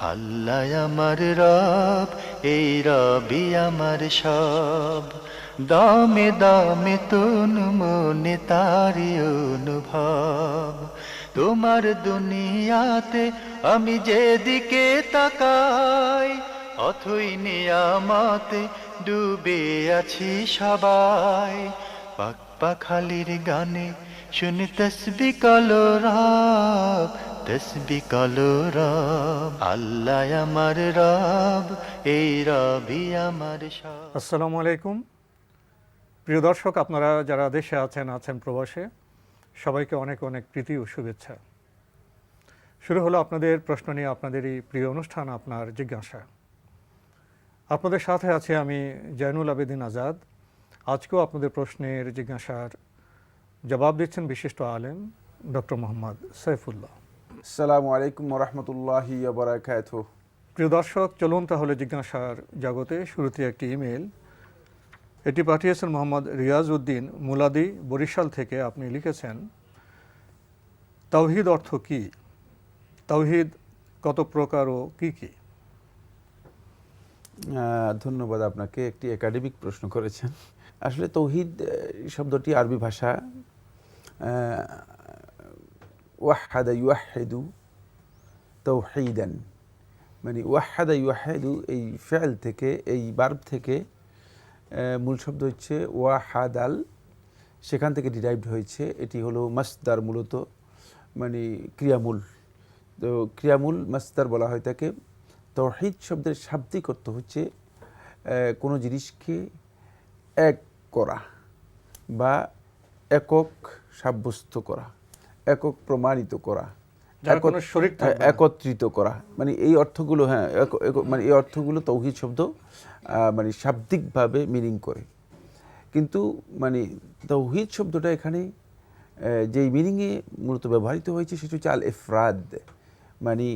আল্লাহ আমার রব, এই রবি আমার সব। দামে দামে তন মনে তারি অনুভব। তোমার দুনিয়াতে আমি যেদিকে তাকাই, অথই নিয়ামতে ডুবে আছি সবাই। পাক পাখালির গানে শুনি তসবি কলো রব, তসবি কলো রব। আল্লাহ আমার রব, এই রবি আমার সব। আসসালামু আলাইকুম। প্রিয় দর্শক, আপনারা যারা দেশে আছেন প্রবাসে, সবাইকে অনেক অনেক প্রীতি ও শুভেচ্ছা। শুরু হলো আপনাদের প্রশ্ন নিয়ে আপনাদের এই প্রিয় অনুষ্ঠান আপনার জিজ্ঞাসা। আপনাদের সাথে আছে আমি জয়নুল আবেদিন আজাদ। আজকেও আপনাদের প্রশ্নের জিজ্ঞাসার জবাব দিচ্ছেন বিশিষ্ট আলেম ডক্টর মোহাম্মদ সাইফুল্লাহ। আসসালামু আলাইকুম ওরহমতুল্লাহি ওয়া বারাকাতুহু। প্রিয় দর্শক, চলুন তাহলে জিজ্ঞাসার জগতে। শুরুতে একটি ইমেল, এটি পাঠিয়েছেন মোহাম্মদ রিয়াজ উদ্দিন মুলাদি, বরিশাল থেকে। আপনি লিখেছেন, তাওহীদ অর্থ কী? তাওহীদ কত প্রকার ও কী কী? ধন্যবাদ আপনাকে, একটি একাডেমিক প্রশ্ন করেছেন। আসলে তৌহিদ শব্দটি আরবি ভাষা ওয়াহাদা ইউহিদু তাওহীদান, মানে ওয়াহাদা ইউহিদু এই ফেল থেকে, এই বার্ব থেকে মূল শব্দ হচ্ছে ওয়াহাদাল, সেখান থেকে ডিরাইভড হয়েছে। এটি হলো মাসদার, মূলত মানে ক্রিয়ামূল। তো ক্রিয়ামূল মাসদার বলা হয় তাকে। তাওহীদ শব্দের শাব্দিক অর্থ হচ্ছে কোনো জিনিসকে এক করা বা একক সাব্যস্ত করা, একক প্রমাণিত করা, একত্রিত করা, মানে এই অর্থগুলো, হ্যাঁ, মানে এই অর্থগুলো তাওহীদ শব্দ মানে শাব্দিকভাবে মিনিং করে। কিন্তু মানে তাওহীদ শব্দটা এখানে যেই মিনিংয়ে মূলত ব্যবহৃত হয়েছে সেটা হচ্ছে আল ইফরাদ, মানে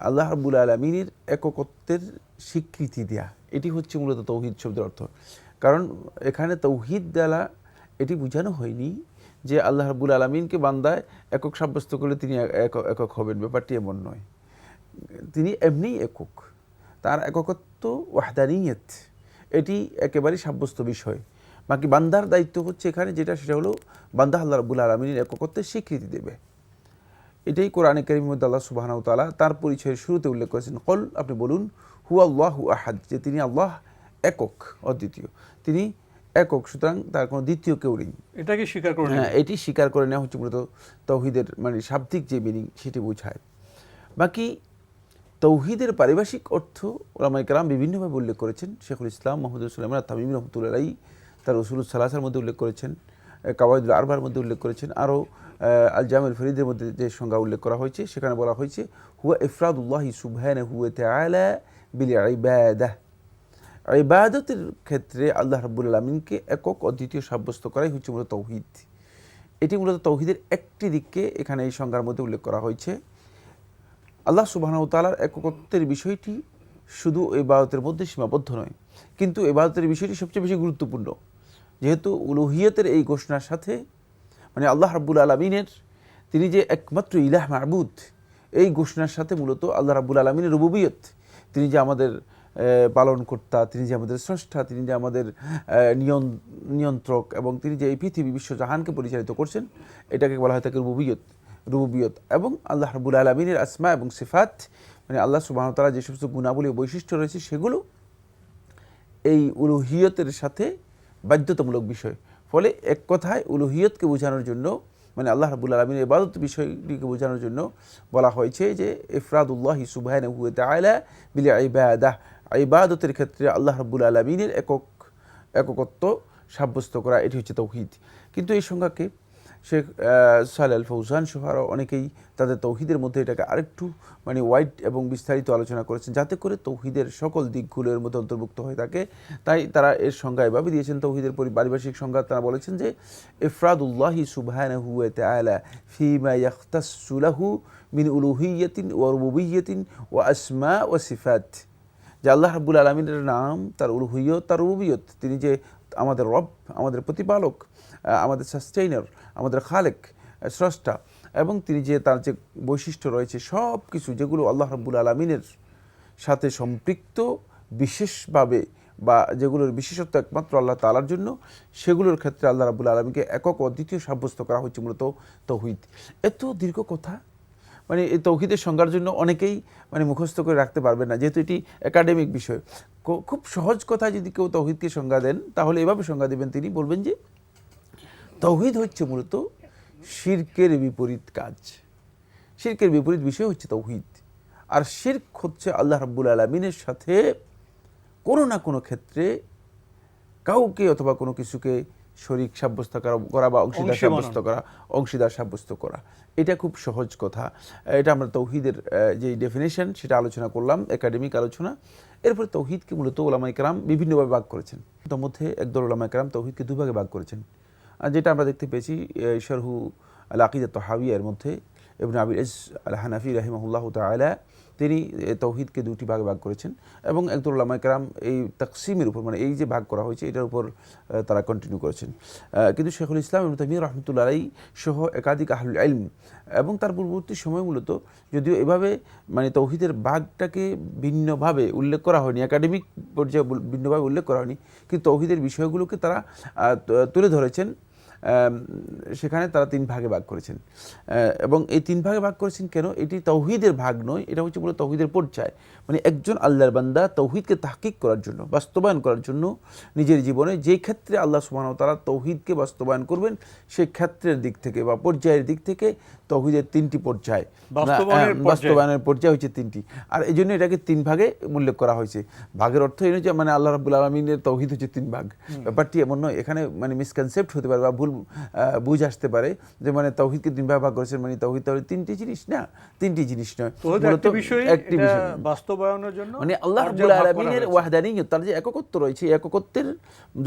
আল্লাহ রাব্বুল আলামিনের এককত্বের স্বীকৃতি দেয়া। এটি হচ্ছে মূলত তাওহীদ শব্দের অর্থ। কারণ এখানে তাওহীদ দ্বারা এটি বোঝানো হয়নি যে আল্লাহ রাব্বুল আলামিনকে বান্দায় একক সাব্যস্ত করলে তিনি একক হবেন, ব্যাপারটি এমন নয়। তিনি এমনিই একক, তার এককত্ব ওয়াহদানিয়ত, এটি একেবারেই সাব্যস্ত বিষয়। বাকি বান্দার দায়িত্ব হচ্ছে এখানে যেটা, সেটা হলো বান্দা আল্লাহ রাব্বুল আলামিনের এককত্বের স্বীকৃতি দেবে। এটাই কোরআনে কারীমের মধ্যে আল্লাহ সুবহানাহু ওয়া তাআলা তার পরিচয়ের শুরুতে উল্লেখ করেছেন, কল, আপনি বলুন, হুয়াল্লাহু আহাদ, যে তিনি আল্লাহ একক, অদ্বিতীয়, তিনি একক, সুতরাং তার কোনো দ্বিতীয় কেউ নেই। এটাকে স্বীকার করে, হ্যাঁ, এটি স্বীকার করে নেওয়া হচ্ছে মূলত তাওহীদের মানে শাব্দিক যে মিনিং সেটি বোঝায়। বাকি তাওহীদের পারিভাষিক অর্থ উলামায়ে কেরাম বিভিন্নভাবে উল্লেখ করেছেন। শেখুল ইসলাম মুহাম্মদ সুলাইমান আত-তামিমি রাহমাতুল্লাহি আলাইহি তার উসুলুস সালাসার মধ্যে উল্লেখ করেছেন, কাওয়াইদুল আরবার মধ্যে উল্লেখ করেছেন, আরও আল জামিউল ফরিদের মধ্যে যে সংজ্ঞা উল্লেখ করা হয়েছে সেখানে বলা হয়েছে হুয়া ইফরাদুল্লাহি সুবহানাহু ওয়া তাআলা বিল ইবাদাহ, ইবাদতের ক্ষেত্রে আল্লাহ রাব্বুল আলামিনকে একক অদ্বিতীয় সাব্যস্ত করাই হচ্ছে মূলত তাওহীদ। এটি মূলত তাওহীদের একটি দিককে এখানে এই সংজ্ঞার মধ্যে উল্লেখ করা হয়েছে। আল্লাহ সুবহানাহু ওয়া তাআলার এককত্বের বিষয়টি শুধু ইবাদতের মধ্যে সীমাবদ্ধ নয়, কিন্তু ইবাদতের বিষয়টি সবচেয়ে বেশি গুরুত্বপূর্ণ, যেহেতু উলুহিয়তের এই ঘোষণার সাথে, মানে আল্লাহ রাব্বুল আলামিনের তিনি যে একমাত্র ইলাহ মাবুদ, এই ঘোষণার সাথে মূলত আল্লাহ রাব্বুল আলামিনের রুবুবিয়ত, তিনি যে আমাদের পালনকর্তা, তিনি যে আমাদের স্রষ্টা, তিনি যে আমাদের নিয়ন্ত্রক, এবং তিনি যে এই পৃথিবী বিশ্বজাহানকে পরিচালিত করছেন, এটাকে বলা হয় তাকে রুবুবিয়ত। এবং আল্লাহ রাব্বুল আলামিনের আসমা এবং সিফাত, মানে আল্লাহ সুবহানাহু ওয়া তাআলা যে সমস্ত গুণাবলী ও বৈশিষ্ট্য রয়েছে সেগুলো এই উলুহিয়তের সাথে বাধ্যতামূলক বিষয়। ফলে এক কথায় উলুহিয়তকে বোঝানোর জন্য, মানে আল্লাহ রাব্বুল আলামিনের ইবাদত বিষয়টিকে বোঝানোর জন্য বলা হয়েছে যে ইফরাদুল্লাহি সুবহানাহু ওয়া তাআলা বিল ইবাদাহ, ইবাদতের ক্ষেত্রে আল্লাহ রাব্বুল আলামিনের এককত্ব সাব্যস্ত করা, এটি হচ্ছে তাওহীদ। কিন্তু এই সংজ্ঞাকে শেখ সালেহ আল ফৌজান সহ আরও অনেকেই তাদের তাওহীদের মধ্যে এটাকে আরেকটু মানে ওয়াইড এবং বিস্তারিত আলোচনা করেছেন, যাতে করে তাওহীদের সকল দিকগুলোর মধ্যে অন্তর্ভুক্ত হয়ে থাকে। তাই তারা এর সংজ্ঞা এভাবে দিয়েছেন, তাওহীদের পারিভাষিক সংজ্ঞা তারা বলেছেন যে ইফরাদুল্লাহি সুবহানাহু ওয়া তাআলা ফীমা ইয়াখতাসসু লাহু মিন উলুহিয়্যাতিন ওয়া রুবুবিয়্যাতিন ওয়া আসমা ওয়া সিফাত, যে আল্লাহ রাব্বুল আলামিনের নাম, তার উলুহিয়ত, তার রুবুবিয়ত, তিনি যে আমাদের রব, আমাদের প্রতিপালক, আমাদের সাস্টেইনার, আমাদের খালেক, স্রষ্টা, এবং তিনি যে তার যে বৈশিষ্ট্য রয়েছে সব কিছু যেগুলো আল্লাহ রাব্বুল আলামিনের সাথে সম্পৃক্ত বিশেষভাবে বা যেগুলোর বিশেষত্ব একমাত্র আল্লাহ তাআলার জন্য, সেগুলোর ক্ষেত্রে আল্লাহ রাব্বুল আলামিনকে একক অদ্বিতীয় সাব্যস্ত করা হচ্ছে মূলত তৌহিদ। এত দীর্ঘ কথা, মানে এই তৌহিদের সংজ্ঞার জন্য অনেকেই মানে মুখস্থ করে রাখতে পারবে না, যেহেতু এটি একাডেমিক বিষয়। খুব সহজ কথা যদি কেউ তৌহিদকে সংজ্ঞা দেন, তাহলে এভাবে সংজ্ঞা দেবেন, তিনি বলবেন যে তৌহিদ হচ্ছে মূলত শিরকের বিপরীত কাজ। শিরকের বিপরীত বিষয় হচ্ছে তৌহিদ। আর শিরক হচ্ছে আল্লাহ রাব্বুল আলামিনের সাথে কোনো না কোনো ক্ষেত্রে কাউকে অথবা কোনো কিছুকে শরীক সাব্যস্ত করা বা অংশীদার সাব্যস্ত করা, অংশীদার সাব্যস্ত করা। এটা খুব সহজ কথা। এটা আমরা তৌহিদের যে ডেফিনেশন সেটা আলোচনা করলাম, একাডেমিক আলোচনা। এরপরে তৌহিদকে মূলত ওলামায়ে কেরাম বিভিন্নভাবে ভাগ করেছেন। তার মধ্যে একদল ওলামায়ে কেরাম তৌহিদকে দুভাগে ভাগ করেছেন, যেটা আমরা দেখতে পেয়েছি শরহু আল আকিদাত তাহাওয়িয়ার মধ্যে ইবনে আবিল ইজ আল হানাফি রাহিমাহুল্লাহু তাআলা তিনি তৌহিদকে দুটি ভাগে ভাগ করেছেন, এবং একদল উলামায়ে কেরাম এই তাকসিমের উপর, মানে এই যে ভাগ করা হয়েছে এটার উপর তারা কন্টিনিউ করেছেন। কিন্তু শেখুল ইসলাম ইবনে তাইমিয়া রাহমাতুল্লাহ আলাইহি সহ একাধিক আহলুল ইলম এবং তার পূর্ববর্তী সময় মূলত, যদিও এভাবে মানে তৌহিদের ভাগটাকে ভিন্নভাবে উল্লেখ করা হয়নি, একাডেমিক পর্যায়ে ভিন্নভাবে উল্লেখ করা হয়নি, কিন্তু তৌহিদের বিষয়গুলোকে তারা তুলে ধরেছেন। সেখানে তারা তিন ভাগে ভাগ করেছেন, এবং এই তিন ভাগে ভাগ করেছেন কেন? এটি তৌহিদের ভাগ নয়, এটা হচ্ছে পুরো তৌহিদের পর্যায়। মানে একজন আল্লাহর বান্দা তৌহিদকে তাহকিক করার জন্য, বাস্তবায়ন করার জন্য নিজের জীবনে যে ক্ষেত্রে আল্লাহ সুবহানাহু ওয়া তাআলা তৌহিদকে বাস্তবায়ন করবেন, সেই ক্ষেত্রের দিক থেকে বা পর্যায়ের দিক থেকে তৌহিদের তিনটি পর্যায়, বাস্তবায়নের পর্যায় হচ্ছে তিনটি। আর এই জন্য এটাকে তিন ভাগে উল্লেখ করা হয়েছে। ভাগের অর্থ এই নয় যে মানে আল্লাহ রাব্বুল আলামিনের তৌহিদ হচ্ছে তিন ভাগ, ব্যাপারটি এমন নয়। এখানে মানে মিসকনসেপ্ট হতে পারে বা ভুল বুঝ আসতে পারে যে মানে তৌহিদকে তিন ভাগ করেছেন, মানে তৌহিদ তাহলে তিনটি জিনিস না, তিনটি জিনিস নয়, একটি বিষয় বাস্তবায়নের জন্য মানে আল্লাহ রাব্বুল আলামিনের ওয়াহদানিয়ত, তার যে এককত্ব রয়েছে, এই এককত্বের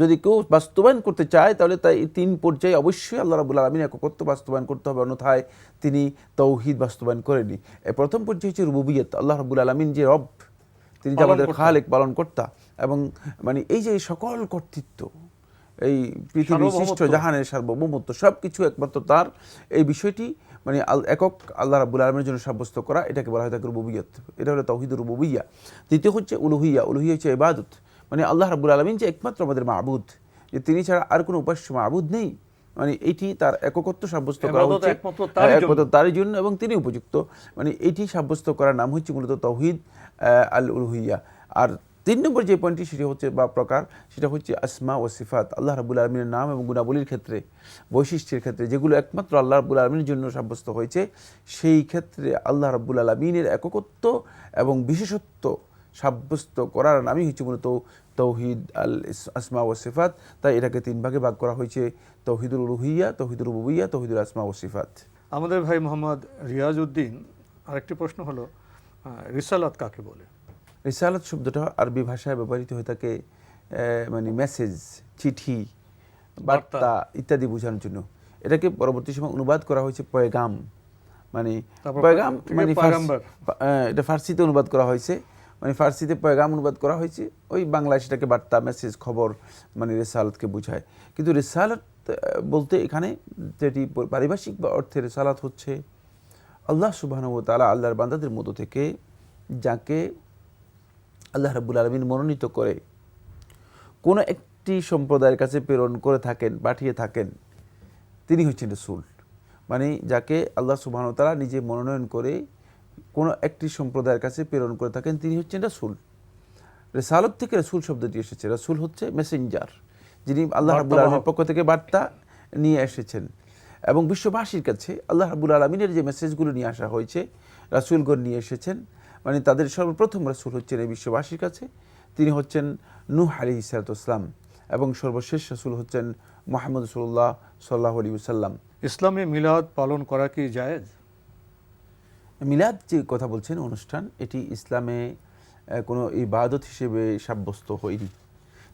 যদি কেউ বাস্তবায়ন করতে চায় তাহলে তাই তিন পর্যায়ে অবশ্যই আল্লাহ রাব্বুল আলামিনের এককত্ব বাস্তবায়ন করতে হবে, অন্যথায় তিনি তৌহিদ বাস্তবায়ন করেনি। প্রথম পর্যায়ে হচ্ছে রুবুবিয়ত, আল্লাহ রাব্বুল আলামিন যে রব, তিনি যে আমাদের খালেক, পালনকর্তা, এবং মানে এই যে সকল কর্তৃত্ব, এই পৃথিবীর সৃষ্ট জাহানের সার্বভৌমত্ব সব কিছু একমাত্র তার, এই বিষয়টি মানে একক আল্লাহ রাব্বুল আলামিনের জন্য সাব্যস্ত করা, এটাকে বলা হয় তাকে রুবুবিয়ত। এটা হলো তাওহীদুর রুবুবিয়্যাহ। দ্বিতীয় হচ্ছে উলুহিয়্যাহ। উলুহিয়্যাহ হচ্ছে ইবাদত, মানে আল্লাহ রাব্বুল আলামিন যে একমাত্র আমাদের মাবুদ, যে তিনি ছাড়া আর কোনো উপাস্য মাবুদ নেই, মানে এটি তার এককত্ব সাব্যস্ত করা হচ্ছে একমাত্র তারই জন্য এবং তিনি উপযুক্ত, মানে এটি সাব্যস্ত করার নাম হচ্ছে মূলত তাওহীদ আল উলুহিয়্যাহ। আর তিন নম্বর যে পয়েন্টটি সেটি হচ্ছে বা প্রকার, সেটা হচ্ছে আসমা ও সিফাত, আল্লাহ রাব্বুল আলামিনের নাম এবং গুণাবলীর ক্ষেত্রে, বৈশিষ্ট্যের ক্ষেত্রে যেগুলো একমাত্র আল্লাহ রাব্বুল আলামিনের জন্য সাব্যস্ত হয়েছে, সেই ক্ষেত্রে আল্লাহ রাব্বুল আলামিনের এককত্ব এবং বিশেষত্ব সাব্যস্ত করার নামই হচ্ছে মূলত তৌহিদ আল আসমা ও সিফাত। তাই এটাকে তিন ভাগে ভাগ করা হয়েছে, তৌহিদুল উলুহিয়্যাহ, তৌহিদুর রুবুবিয়্যাহ, তৌহিদুল আসমা ও সিফাত। আমাদের ভাই মোহাম্মদ রিয়াজউদ্দিন আরেকটি প্রশ্ন হলো, রিসালাত কাকে বলে? রিসালাত শব্দটা আরবি ভাষায় ব্যবহৃত হয়ে থাকে মানে মেসেজ, চিঠি, বার্তা ইত্যাদি বোঝানোর জন্য। এটাকে পরবর্তী সময় অনুবাদ করা হয়েছে পয়গাম, মানে পয়গাম মানে এটা ফার্সিতে অনুবাদ করা হয়েছে, মানে ফার্সিতে পয়গাম অনুবাদ করা হয়েছে, ওই বাংলায় সেটাকে বার্তা, মেসেজ, খবর, মানে রিসালাতকে বোঝায়। কিন্তু রিসালাত বলতে এখানে যেটি পারিভাষিক বা অর্থে রিসালাত হচ্ছে আল্লাহ সুবহানাহু ওয়া তাআলা আল্লাহর বান্দাদের মধ্য থেকে যাকে আল্লাহ রাব্বুল আলামিন মনোনীত করে কোনো একটি সম্প্রদায়ের কাছে প্রেরণ করে থাকেন, পাঠিয়ে থাকেন, তিনি হচ্ছেন রাসূল। মানে যাকে আল্লাহ সুবহানাহু ওয়া তাআলা নিজে মনোনয়ন করে কোনো একটি সম্প্রদায়ের কাছে প্রেরণ করে থাকেন, তিনি হচ্ছেন রাসূল। রিসালাত থেকে রাসূল শব্দটি এসেছে। রাসূল হচ্ছে মেসেঞ্জার, যিনি আল্লাহ রাব্বুল আলামিনের পক্ষ থেকে বার্তা নিয়ে এসেছেন, এবং বিশ্ববাসীর কাছে আল্লাহ রাব্বুল আলামিনের যে মেসেজগুলো নিয়ে আসা হয়েছে, রাসূলগণ নিয়ে এসেছেন, মানে তাদের সর্বপ্রথম রাসূল হচ্ছেন এই বিশ্ববাসীর কাছে, তিনি হচ্ছেন নূহ আলাইহিস সালাতু ওয়াস সালাম, এবং সর্বশেষ রাসূল হচ্ছেন মুহাম্মদ রাসূলুল্লাহ সাল্লাল্লাহু আলাইহি ওয়াসাল্লাম। ইসলামে মিলাদ পালন করা কি জায়েজ? মিলাদ যে কথা বলছেন অনুষ্ঠান, এটি ইসলামে কোনো ইবাদত হিসেবে সাব্যস্ত হয়নি,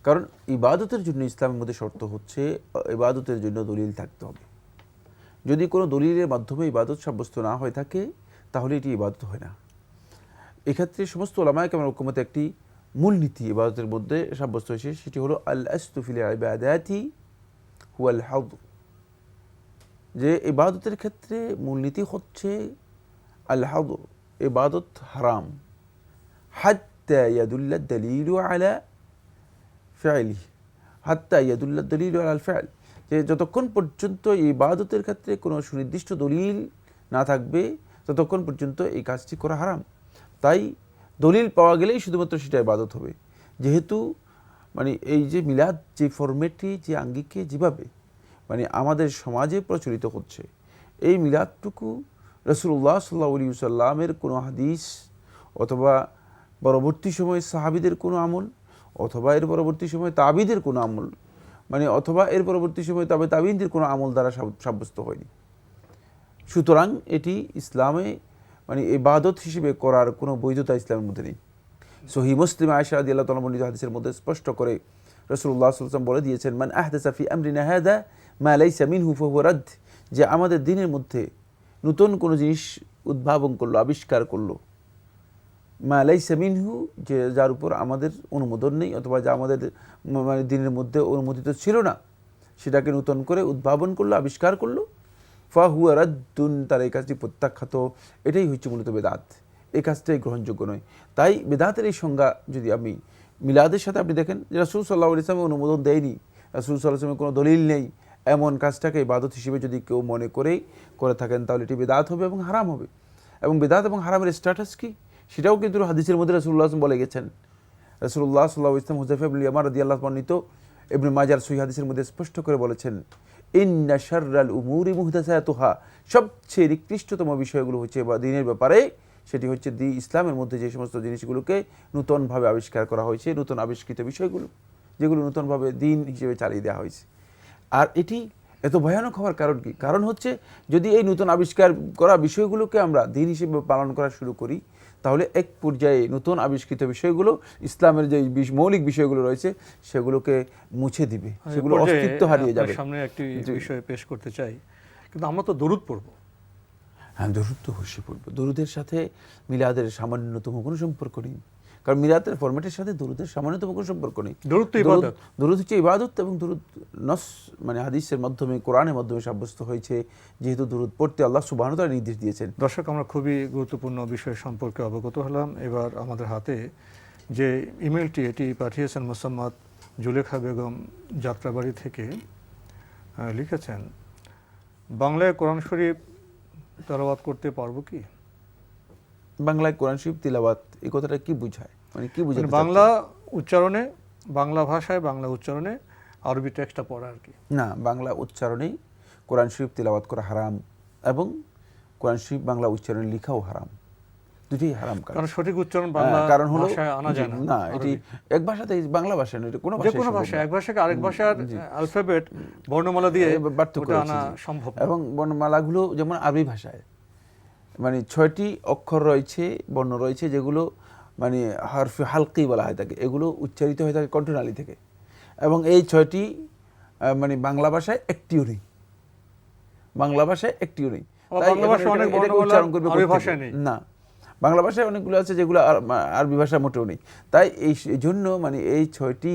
কারণ ইবাদতের জন্য ইসলামের মধ্যে শর্ত হচ্ছে ইবাদতের জন্য দলিল থাকতে হবে। যদি কোনো দলিলের মাধ্যমে ইবাদত সাব্যস্ত না হয়ে থাকে তাহলে এটি ইবাদত হয় না। এক্ষেত্রে সমস্ত উলামায়ে কেরামের ঐকমত্যে একটি মূলনীতি ইবাদতের মধ্যে সাব্যস্ত হয়েছে, সেটি হলো আল আসলু ফিল ইবাদাতি হুয়াল হাদ, যে ইবাদতের ক্ষেত্রে মূলনীতি হচ্ছে আল হাদ, ইবাদত হারাম, হাত্তা ইয়াদুল্লাদ দালিলু আলা ফি'লি, হাত্তা ইয়াদুল্লাদ দালিলু আলাল ফি'ল, যে যতক্ষণ পর্যন্ত এই ইবাদতের ক্ষেত্রে কোনো সুনির্দিষ্ট দলিল না থাকবে ততক্ষণ পর্যন্ত এই কাজটি করা হারাম। তাই দলিল পাওয়া গেলেই শুধুমাত্র সেটা ইবাদত হবে। যেহেতু মানে এই যে মিলাদ যে ফরম্যাটে যে আঙ্গিকে যেভাবে মানে আমাদের সমাজে প্রচলিত হচ্ছে, এই মিলাদটুকু রাসূলুল্লাহ সাল্লাল্লাহু আলাইহি ওয়াসাল্লামের কোনো হাদিস অথবা পরবর্তী সময়ে সাহাবীদের কোনো আমল অথবা এর পরবর্তী সময়ে তাবিদের কোনো আমল মানে অথবা এর পরবর্তী সময়ে তবে তাবিনদের কোনো আমল দ্বারা সাব্যস্ত হয়নি। সুতরাং এটি ইসলামে মানে ইবাদত হিসেবে করার কোনো বৈধতা ইসলামের মধ্যে নেই। সহিহ মুসলিম আয়েশা রাদিয়াল্লাহু তাআলা বর্ণিত হাদিসের মধ্যে স্পষ্ট করে রাসূলুল্লাহ সাল্লাল্লাহু আলাইহি ওয়াসাল্লাম বলে দিয়েছেন, মান আহদাসা ফি আমরিনা হাদা মা লাইসা মিনহু ফাহুয়া রাদ, যে আমাদের দ্বীনের মধ্যে নতুন কোনো জিনিস উদ্ভাবন করলো, আবিষ্কার করলো, মা লাইসা মিনহু, যে যার উপর আমাদের অনুমোদন নেই অথবা যা আমাদের মানে দ্বীনের মধ্যে অনুমোদিত ছিল না, সেটাকে নতুন করে উদ্ভাবন করলো, আবিষ্কার করলো, ফাহুয়া রাদ্দুন, তার এই কাজটি প্রত্যাখ্যাত। এটাই হচ্ছে মূলত বেদাত, এই কাজটাই গ্রহণযোগ্য নয়। তাই বেদাতের এই সংজ্ঞা যদি আমি মিলাদের সাথে আপনি দেখেন যে রাসূল সাল্লাল্লাহু আলাইহি ওয়াসাল্লাম অনুমোদন দেয়নি, রাসূল সাল্লাল্লাহু আলাইহি ওয়াসাল্লামের কোনো দলিল নেই, এমন কাজটাকে ইবাদত হিসেবে যদি কেউ মনে করেই করে থাকেন তাহলে এটি বেদাত হবে এবং হারাম হবে। এবং বেদাত এবং হারামের স্ট্যাটাস কি সেটাও কিন্তু হাদিসের মধ্যে রাসূলুল্লাহ সাল্লাল্লাহু আলাইহি ওয়াসাল্লাম বলে গেছেন। রাসূলুল্লাহ সাল্লাল্লাহু আলাইহি ওয়াসাল্লাম হুযায়ফা ইবনে ইয়ামান রাদিয়াল্লাহু আনহু বর্ণিত ইবনে মাজার সহিহ হাদিসের মধ্যে স্পষ্ট করে বলেছেন, ইন্না শাররাল উমুরি মুহদাসাতুহা, সবচেয়ে নিকৃষ্টতম বিষয়গুলো হচ্ছে বা দ্বীনের ব্যাপারে সেটি হচ্ছে ইসলামের মধ্যে যে সমস্ত জিনিসগুলোকে নূতনভাবে আবিষ্কার করা হয়েছে, নূতন আবিষ্কৃত বিষয়গুলো যেগুলো নূতনভাবে দ্বীন হিসেবে চালিয়ে দেওয়া হয়েছে। আর এটি এত ভয়ানক হওয়ার কারণ কি? কারণ হচ্ছে যদি এই নূতন আবিষ্কার করা বিষয়গুলোকে আমরা দ্বীন হিসেবে পালন করা শুরু করি তাহলে এক পর্যায়ে নতুন আবিষ্কৃত বিষয়গুলো ইসলামের যে মৌলিক বিষয়গুলো রয়েছে সেগুলোকে মুছে দিবে, সেগুলো অস্তিত্ব হারিয়ে যাবে। সামনে একটি বিষয় পেশ করতে চাই, কিন্তু আমরা তো দরুদ পড়ব। হ্যাঁ, দরুদ তো অবশ্যই পড়বো। দরুদের সাথে মিলাদের সামান্যতম কোনো সম্পর্ক নেই, কারণ মিলাদের ফরম্যাটের সাথে দরুদের সামান্যতম কোনো সম্পর্ক নেই। দরুদ তো ইবাদত, দরুদ হচ্ছে ইবাদত, এবং দরুদ নস মানে হাদিসের মাধ্যমে কোরআনের মাধ্যমে সাব্যস্ত হয়েছে, যেহেতু দরুদ পড়তে আল্লাহ সুবহানাহু ওয়া তাআলা নির্দেশ দিয়েছেন। দর্শক, আমরা খুবই গুরুত্বপূর্ণ বিষয় সম্পর্কে অবগত হলাম। এবার আমাদের হাতে যে ইমেলটি এটি পাঠিয়েছেন মোসাম্মদ জুলেখা বেগম যাত্রাবাড়ি থেকে, লিখেছেন, বাংলায় কোরআন শরীফ তেলাওয়াত করতে পারবো কি? বাংলায় কোরআন শরীফ তিলাওয়াত এই কথাটা কি বোঝায়, মানে কি বোঝায়? বাংলা উচ্চারণে, বাংলা ভাষায় বাংলা উচ্চারণে আরবি টেক্সটটা পড়া আর কি। না, বাংলা উচ্চারণেই কোরআন শরীফ তিলাওয়াত করা হারাম, এবং কোরআন শরীফ বাংলা উচ্চারণে লেখাও হারাম, দুটোই হারাম। কারণ সঠিক উচ্চারণ বাংলা ভাষায় আনা যায় না। না, এটি এক ভাষাতে, বাংলা ভাষায় নয়, এটা কোনো ভাষায়, এক ভাষাকে আরেক ভাষার অ্যালফাবেট বর্ণমালা দিয়ে ওটা আনা সম্ভব। এবং বর্ণমালাগুলো যেমন আরবি ভাষায় মানে 6টি অক্ষর রয়েছে, বর্ণ রয়েছে, যেগুলো মানে হরফে হালকি বলা হয় থাকে, এগুলো উচ্চারিত হয়ে থাকে কণ্ঠনালী থেকে, এবং এই 6টি মানে বাংলা ভাষায় একটিও নেই, বাংলা ভাষায় একটিও নেই। বাংলা ভাষায় অনেক বর্ণমালা আরবি ভাষায় নেই। না, বাংলা ভাষায় অনেকগুলো আছে যেগুলো আরবি ভাষা মোটেও নেই। তাই এই জন্য মানে এই 6টি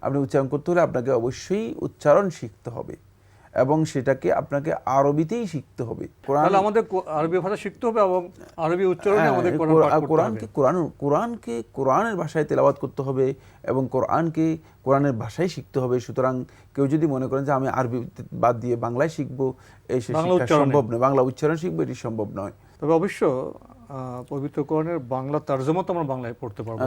আপনি উচ্চারণ করতে হলে আপনাকে অবশ্যই উচ্চারণ শিখতে হবে, এবং সেটাকে আপনাকে আরবিতেই শিখতে হবে। তাহলে আমাদের আরবি ভাষা শিখতে হবে এবং আরবি উচ্চারণে আমাদের কোরআনকে কোরআনের ভাষায় তেলাওয়াত করতে হবে এবং কোরআনকে কোরআনের ভাষায় শিখতে হবে। সুতরাং কেউ যদি মনে করেন যে আমি আরবি বাদ দিয়ে বাংলায় শিখবো, এই শিক্ষা সম্ভব নয়, বাংলা উচ্চারণ শিখবো, এটি সম্ভব নয়। তবে অবশ্য পবিত্র কোরআনের বাংলা তরজমা তো আমরা বাংলায় পড়তে পারবো,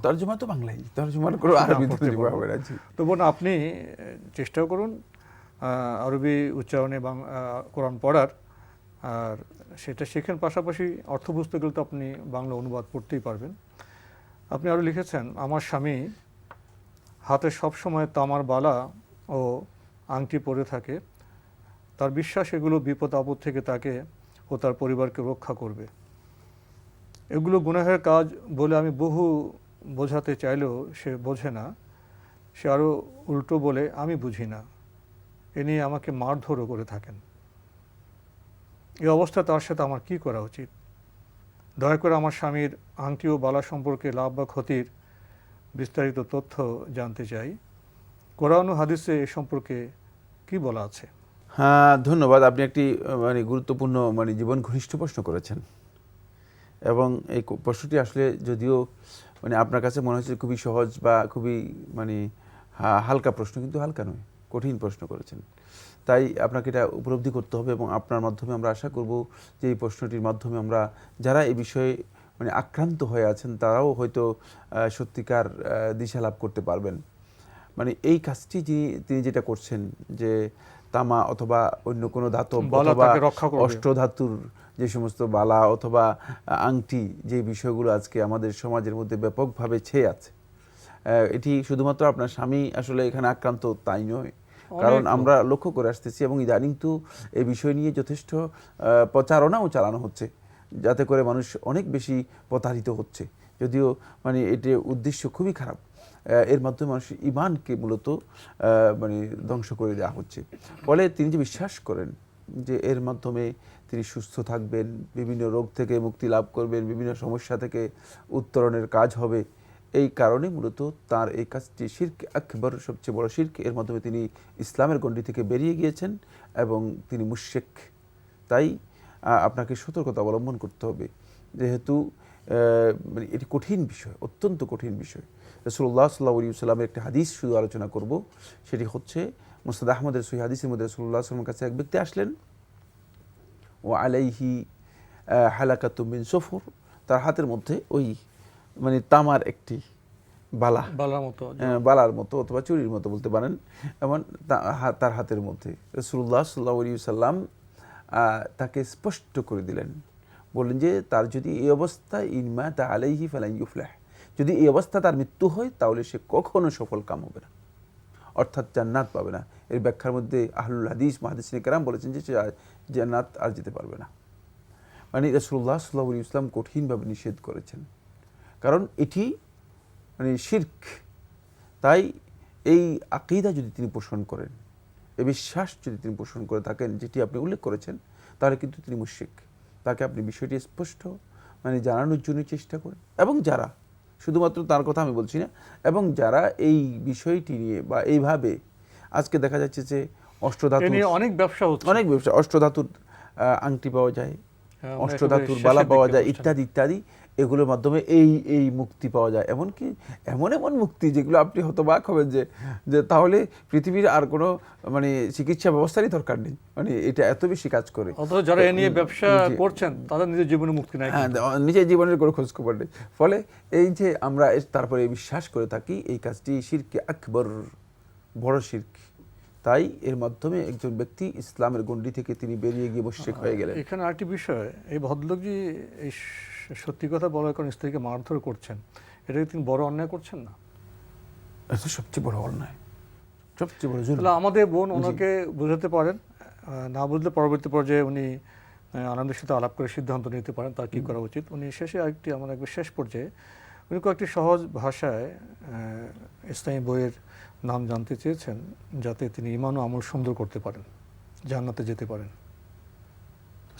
তরজমা তো বাংলায়, তরজমা করে আরবি হবে না। তো বোন, আপনি চেষ্টা করুন আরবি উচ্চারণে কোরআন পড়ার, আর সেটা শেখেন, পাশাপাশি অর্থ বুঝতে গেলে তো আপনি বাংলা অনুবাদ পড়তেই পারবেন। আপনি আরও লিখেছেন, আমার স্বামী হাতে সবসময় তামার বালা ও আংটি পরে থাকে, তার বিশ্বাস এগুলো বিপদ আপদ থেকে তাকে ও তার পরিবারকে রক্ষা করবে। এগুলো গুনাহের কাজ বলে আমি বহু বোঝাতে চাইলেও সে বোঝে না, সে আরও উল্টো বলে আমি বুঝি না, এ নিয়ে আমাকে মারধরও করে থাকেন। এই অবস্থা তার সাথে আমার কি করা উচিত? দয়া করে আমার স্বামীর আংটি ও বালা সম্পর্কে লাভ বা ক্ষতির বিস্তারিত তথ্য জানতে চাই। কোরআন ও হাদিসে এ সম্পর্কে কি বলা আছে? হ্যাঁ, ধন্যবাদ। আপনি একটি মানে গুরুত্বপূর্ণ মানে জীবন ঘনিষ্ঠ প্রশ্ন করেছেন, এবং এই প্রশ্নটি আসলে যদিও মানে আপনার কাছে মনে হচ্ছে খুবই সহজ বা খুবই মানে হালকা প্রশ্ন, কিন্তু হালকা নয়, কঠিন প্রশ্ন করেছেন। তাই আপনাকে এটা উপলব্ধি করতে হবে এবং আপনার মাধ্যমে আমরা আশা করব যে এই প্রশ্নটির মাধ্যমে আমরা যারা এই বিষয়ে মানে আক্রান্ত হয়ে আছেন তারাও হয়তো সত্যিকার দিশা লাভ করতে পারবেন। মানে এই কাজটি তিনি যেটা করছেন যে তামা অথবা অন্য কোনো ধাতব অথবা অষ্টধাতুর যে সমস্ত বালা অথবা আংটি, যে বিষয়গুলো আজকে আমাদের সমাজের মধ্যে ব্যাপকভাবে ছেয়ে আছে, এটি শুধুমাত্র আপনার স্বামী আসলে এখানে আক্রান্ত তাই নয়, কারণ আমরা লক্ষ্য করে আসতেছি এবং ইদানিং তো এই বিষয় নিয়ে যথেষ্ট প্রচারণাও চালানো হচ্ছে, যাতে করে মানুষ অনেক বেশি প্রতারিত হচ্ছে, যদিও মানে এটির উদ্দেশ্য খুবই খারাপ। এর মাধ্যমে মানুষের ঈমানকে মূলত মানে ধ্বংস করে দেওয়া হচ্ছে। ফলে তিনি যে বিশ্বাস করেন যে এর মাধ্যমে তিনি সুস্থ থাকবেন, বিভিন্ন রোগ থেকে মুক্তি লাভ করবেন, বিভিন্ন সমস্যা থেকে উত্তরণের কাজ হবে, এই কারণে মূলত তার এই কাজটি শিরক আকবার, সবচেয়ে বড় শিরক। এর মাধ্যমে তিনি ইসলামের গণ্ডি থেকে বেরিয়ে গিয়েছেন এবং তিনি মুশরিক। তাই আপনাকে সতর্কতা অবলম্বন করতে হবে, যেহেতু মানে এটি কঠিন বিষয়, অত্যন্ত কঠিন বিষয়। রাসূলুল্লাহ সাল্লাল্লাহু আলাইহি ওয়াসাল্লামের একটি হাদিস শুধু আলোচনা করব, সেটি হচ্ছে মুসনাদ আহমদের সহিহ হাদিসের মধ্যে রাসূলুল্লাহ সাল্লাল্লাহু আলাইহি ওয়াসাল্লামের কাছে এক ব্যক্তি আসলেন, ও আলাইহি হালাকাতুম মিন সুফুর, তার হাতের মধ্যে ওই মানে তামার একটি বালার মতো অথবা চুরির মতো বলতে পারেন, এমন তার হাতের মধ্যে। রাসূলুল্লাহ সাল্লাল্লাহু আলাইহি ওয়াসাল্লাম তাকে স্পষ্ট করে দিলেন, বললেন যে তার যদি এই অবস্থা ইনমা তা আলাইহি ফালান ইউফলাহ, যদি এই অবস্থা তার মৃত্যু হয় তাহলে সে কখনো সফল কাম হবে না, অর্থাৎ জান্নাত পাবে না। এর ব্যাখ্যার মধ্যে আহলুল হাদিস মুহাদ্দিসিনে কেরাম বলেছেন যে জান্নাত আর যেতে পারবে না। মানে রাসূলুল্লাহ সাল্লাল্লাহু আলাইহি ওয়াসাল্লাম কঠিনভাবে নিষেধ করেছেন, কারণ এটি মানে শিরক। তাই এই আকীদা যদি তিনি পোষণ করেন, এই বিশ্বাস যদি তিনি পোষণ করে থাকেন যেটি আপনি উল্লেখ করেছেন, তাহলে কিন্তু তিনি মুশরিক। তাকে আপনি বিষয়টি স্পষ্ট মানে জানানোর জন্য চেষ্টা করেন, এবং যারা, শুধুমাত্র তার কথা আমি বলছি না, এবং যারা এই বিষয়টি নিয়ে বা এইভাবে আজকে দেখা যাচ্ছে যে অনেক ব্যবসা অষ্টধাতুর আংটি পাওয়া যায়, অষ্টধাতুর বালা পাওয়া যায়, ইত্যাদি ইত্যাদি, এগুলোর মাধ্যমে এই মুক্তি পাওয়া যায়। এমনকি এমন মুক্তি যেগুলো আপনি হতবাক হবেন যে তাহলে পৃথিবীর আর কোনো মানে চিকিৎসা ব্যবস্থারই দরকার নেই, মানে এটা এত বেশি কাজ করে। অথচ যারা এ নিয়ে ব্যবসা করছেন তাদের নিজের জীবনে মুক্তি নাই, হ্যাঁ, নিজের জীবনের কোনো খোঁজ খবর নেই। ফলে এই যে আমরা তারপরে বিশ্বাস করে থাকি, এই কাজটি শিরকে আকবর, বড় শিরক। তাই এর মাধ্যমে একজন ব্যক্তি ইসলামের গণ্ডি থেকে তিনি বেরিয়ে গিয়ে মুশরিক হয়ে গেলেন। এখানে আরেকটি বিষয়, এই ভদ্রলোক যে এই সত্যি কথা বলার কারণে স্ত্রীকে মারধর করছেন, এটাকে তিনি বড় অন্যায় করছেন না? এটা সবচেয়ে বড় অন্যায়, সবচেয়ে বড় জুলুম। তাহলে আমাদের বোন ওনাকে বোঝাতে পারেন, না বুঝলে পরবর্তী পর্যায়ে উনি আনন্দের সাথে আলাপ করে সিদ্ধান্ত নিতে পারেন তার কী করা উচিত। উনি শেষে আরেকটি, আমার একবার শেষ পর্যায়ে উনি কয়েকটি সহজ ভাষায় ইসলামী বইয়ের নাম জানতে চেয়েছেন, যাতে তিনি ঈমান ও আমল সুন্দর করতে পারেন, জান্নাতে যেতে পারেন।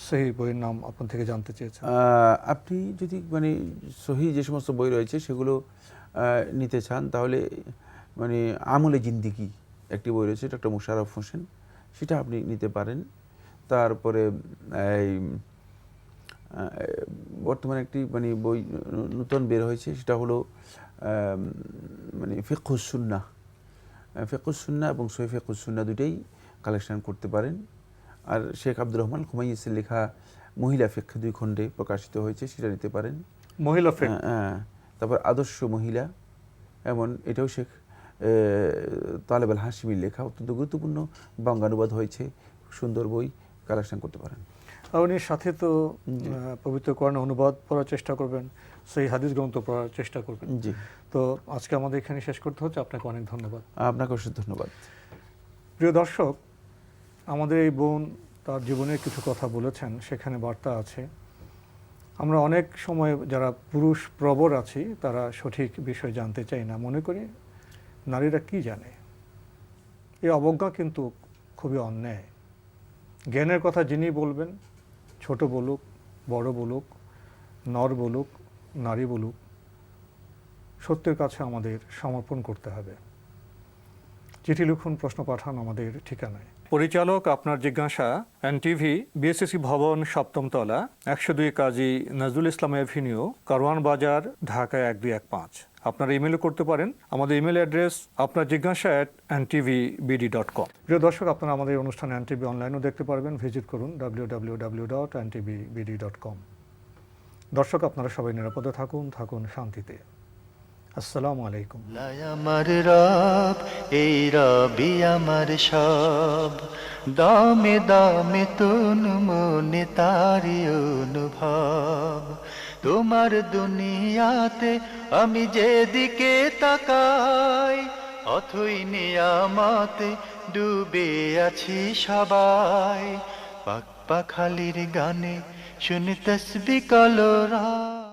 সেই বইয়ের নাম আপনার থেকে জানতে চেয়েছেন। আপনি যদি মানে সহি যে সমস্ত বই রয়েছে সেগুলো নিতে চান, তাহলে মানে আমলে জিন্দিগি একটি বই রয়েছে, ডক্টর মোশাররফ হোসেন, সেটা আপনি নিতে পারেন। তারপরে এই বর্তমানে একটি মানে বই নতুন বের হয়েছে, সেটা হলো মানে ফিকহুস সুন্নাহ, ফিকহুস সুন্নাহ এবং সহিহ ফিকহুস সুন্নাহ দুটোই কালেকশন করতে পারেন। আর শেখ আব্দুর রহমান খুমাইসের লেখা মহিলা ফিকহ 2 খণ্ডে প্রকাশিত হয়েছে, সেটা নিতে পারেন। মহিলা ফিকহ, তারপর আদর্শ মহিলা, এমন এটাও শেখ তালেব আল হাশিমির লেখা, অত্যন্ত গুরুত্বপূর্ণ, বঙ্গানুবাদ হয়েছে, সুন্দর বই, কালেকশন করতে পারেন। উনি সাথে তো পবিত্র কোরআন অনুবাদ পড়ার চেষ্টা করবেন, সেই হাদিস গ্রন্থ পড়ার চেষ্টা করবেন। জি, তো আজকে আমাদের এখানে শেষ করতে হচ্ছে। আপনাকে অনেক ধন্যবাদ। আপনাকে অশেষ ধন্যবাদ। প্রিয় দর্শক, আমাদের এই বোন তার জীবনের কিছু কথা বলেছেন, সেখানে বার্তা আছে। আমরা অনেক সময় যারা পুরুষ প্রবর আছি তারা সঠিক বিষয় জানতে চাই না, মনে করি নারীরা কি জানে। এই অবজ্ঞা কিন্তু খুবই অন্যায়। জ্ঞানের কথা যিনি বলবেন, ছোট বলুক, বড় বলুক, নর বলুক, নারী বলুক, সত্যের কাছে আমাদের সমর্পণ করতে হবে। চিঠি লিখুন, প্রশ্ন পাঠান আমাদের ঠিকানায়। পরিচালক আপনার জিজ্ঞাসা, এনটিভি, বিএসসি ভবন, 7ম তলা, 102 কাজী নজরুল ইসলাম এভিনিউ, কারওয়ান বাজার, ঢাকা 1215। আপনারা ইমেলও করতে পারেন। আমাদের ইমেল অ্যাড্রেস আপনার জিজ্ঞাসা @ntvbd.com। প্রিয় দর্শক, আপনারা আমাদের এই অনুষ্ঠান এনটিভি অনলাইনেও দেখতে পারবেন। ভিজিট করুন www.ntvbd.com। দর্শক, আপনারা সবাই নিরাপদে থাকুন শান্তিতে। আসসালামু আলাইকুম। আমার রব, এই রবি আমার সব, দামে দামে তন মনে তারি অনুভব। তোমার দুনিয়াতে আমি যেদিকে তাকাই, অথই নিয়ামতে ডুবে আছি সবাই। পাক পাখালির গানে শুনি তসবিহ কলরা।